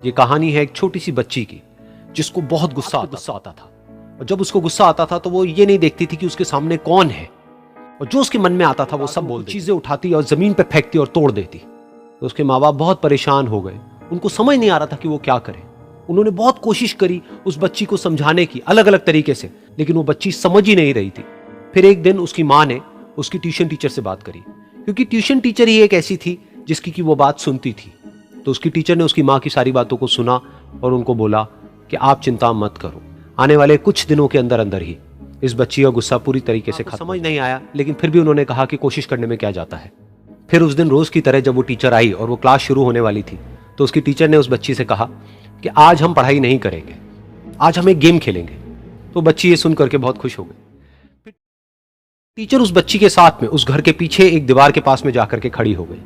ये कहानी है एक छोटी सी बच्ची की जिसको बहुत गुस्सा आता था। और जब उसको गुस्सा आता था तो वो ये नहीं देखती थी कि उसके सामने कौन है, और जो उसके मन में आता था वो सब बोलती, चीजें उठाती और जमीन पे फेंकती और तोड़ देती। तो उसके माँ बाप बहुत परेशान हो गए, उनको समझ नहीं आ रहा था कि वो क्या करें। उन्होंने बहुत कोशिश करी उस बच्ची को समझाने की अलग अलग तरीके से, लेकिन वो बच्ची समझ ही नहीं रही थी। फिर एक दिन उसकी माँ ने उसकी ट्यूशन टीचर से बात करी, क्योंकि ट्यूशन टीचर ही एक ऐसी थी जिसकी की वो बात सुनती थी। तो उसकी टीचर ने उसकी माँ की सारी बातों को सुना और उनको बोला कि आप चिंता मत करो, आने वाले कुछ दिनों के अंदर अंदर ही इस बच्ची का गुस्सा पूरी तरीके से खत्म। समझ नहीं आया, लेकिन फिर भी उन्होंने कहा कि कोशिश करने में क्या जाता है। फिर उस दिन रोज की तरह जब वो टीचर आई और वो क्लास शुरू होने वाली थी, तो उसकी टीचर ने उस बच्ची से कहा कि आज हम पढ़ाई नहीं करेंगे, आज हम एक गेम खेलेंगे। तो बच्ची ये सुन करके बहुत खुश हो गई। टीचर उस बच्ची के साथ में उस घर के पीछे एक दीवार के पास में जाकर के खड़ी हो गई,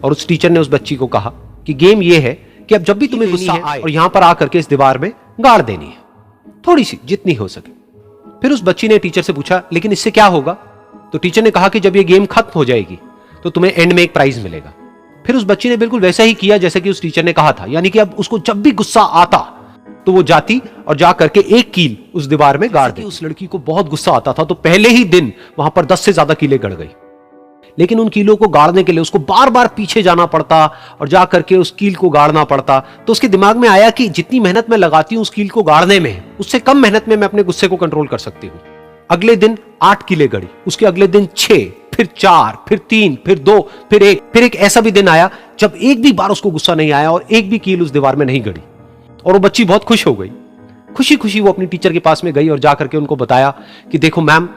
और उस टीचर ने उस बच्ची को कहा कि गेम ये है कि अब जब भी तुम्हें गुस्सा आए और यहां पर आकर के इस दीवार में गाड़ देनी है, थोड़ी सी, जितनी हो सके। फिर उस बच्ची ने टीचर से पूछा, लेकिन इससे क्या होगा? तो टीचर ने कहा कि जब ये गेम खत्म हो जाएगी तो तुम्हें एंड में एक प्राइज मिलेगा। फिर उस बच्ची ने बिल्कुल वैसा ही किया जैसे कि उस टीचर ने कहा था, यानी कि अब उसको जब भी गुस्सा आता तो वो जाती और जा करके एक कील उस दीवार में गाड़ देती। उस लड़की को बहुत गुस्सा आता था, तो पहले ही दिन वहां पर 10 से ज्यादा कीलें गड़ गई। लेकिन उन कीलों को गाड़ने के लिए उसको बार बार पीछे जाना पड़ता और जा करके उस कील को गाड़ना पड़ता। तो उसके दिमाग में आया कि जितनी मेहनत मैं लगाती हूं उस कील को गाड़ने में, उससे कम मेहनत में मैं अपने गुस्से को कंट्रोल कर सकती हूं। अगले दिन 8 कीलें गड़ी, उसके अगले दिन 6, फिर 4, फिर 3, फिर 2, फिर 1। फिर एक ऐसा भी दिन आया जब एक भी बार उसको गुस्सा नहीं आया और एक भी कील उस दीवार में नहीं गड़ी, और वो बच्ची बहुत खुश हो गई। खुशी खुशी वो अपनी टीचर के पास में गई और जाकर के उनको बताया कि देखो मैम,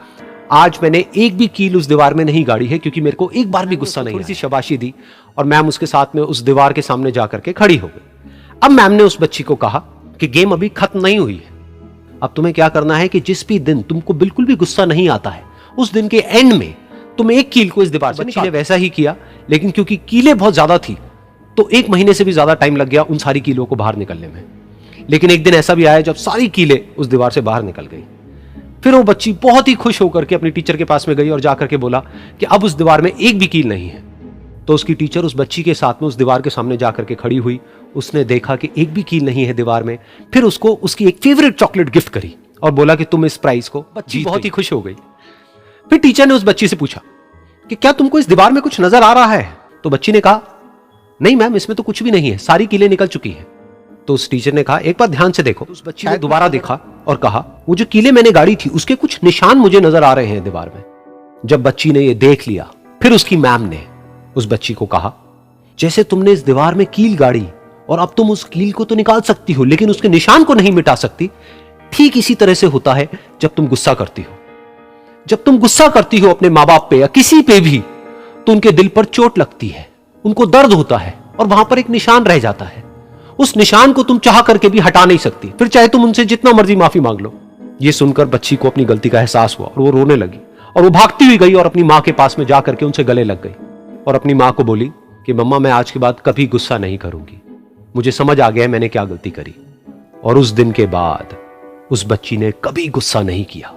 आज मैंने एक भी कील उस दीवार में नहीं गाड़ी है, क्योंकि मेरे को एक बार भी गुस्सा नहीं। थोड़ी सी शाबाशी दी और मैम उसके साथ में उस दीवार के सामने जाकर के खड़ी हो गई। अब मैम ने उस बच्ची को कहा कि गेम अभी खत्म नहीं हुई है, अब तुम्हें क्या करना है कि जिस भी दिन तुमको बिल्कुल भी गुस्सा नहीं आता है, उस दिन के एंड में तुम एक कील को इस दीवार से निकालो। वैसा ही किया, लेकिन क्योंकि कीलें बहुत ज्यादा थी तो 1 महीने से भी ज्यादा टाइम लग गया उन सारी कीलों को बाहर निकलने में। लेकिन एक दिन ऐसा भी आया जब सारी कीलें उस दीवार से बाहर निकल गई। फिर वो बच्ची बहुत ही खुश होकर के अपनी टीचर के पास में गई और जाकर के बोला कि अब उस दीवार में एक भी कील नहीं है। तो उसकी टीचर उस बच्ची के साथ में उस दीवार के सामने जाकर के खड़ी हुई। उसने देखा कि एक भी कील नहीं है दीवार में। फिर उसको उसकी एक फेवरेट चॉकलेट गिफ्ट करी और बोला कि तुम इस प्राइज को। बच्ची बहुत ही खुश हो गई। फिर टीचर ने उस बच्ची से पूछा कि क्या तुमको इस दीवार में कुछ नजर आ रहा है? तो बच्ची ने कहा, नहीं मैम, इसमें तो कुछ भी नहीं है, सारी कीलें निकल चुकी हैं। तो उस टीचर ने कहा, एक बार ध्यान से देखो। उस बच्ची ने दोबारा देखा और कहा, वो जो कीलें मैंने गाड़ी थी उसके कुछ निशान मुझे नजर आ रहे हैं दीवार में। जब बच्ची ने ये देख लिया, फिर उसकी मैम ने उस बच्ची को कहा, जैसे तुमने इस दीवार में कील गाड़ी और अब तुम उस कील को तो निकाल सकती हो लेकिन उसके निशान को नहीं मिटा सकती, ठीक इसी तरह से होता है जब तुम गुस्सा करती हो। जब तुम गुस्सा करती हो अपने माँ बाप पे या किसी पे भी, तो उनके दिल पर चोट लगती है, उनको दर्द होता है और वहां पर एक निशान रह जाता है। उस निशान को तुम चाह करके भी हटा नहीं सकती, फिर चाहे तुम उनसे जितना मर्जी माफी मांग लो। ये सुनकर बच्ची को अपनी गलती का एहसास हुआ और वो रोने लगी, और वो भागती हुई गई और अपनी माँ के पास में जाकर के उनसे गले लग गई और अपनी माँ को बोली कि मम्मा, मैं आज के बाद कभी गुस्सा नहीं करूंगी, मुझे समझ आ गया मैंने क्या गलती करी। और उस दिन के बाद उस बच्ची ने कभी गुस्सा नहीं किया।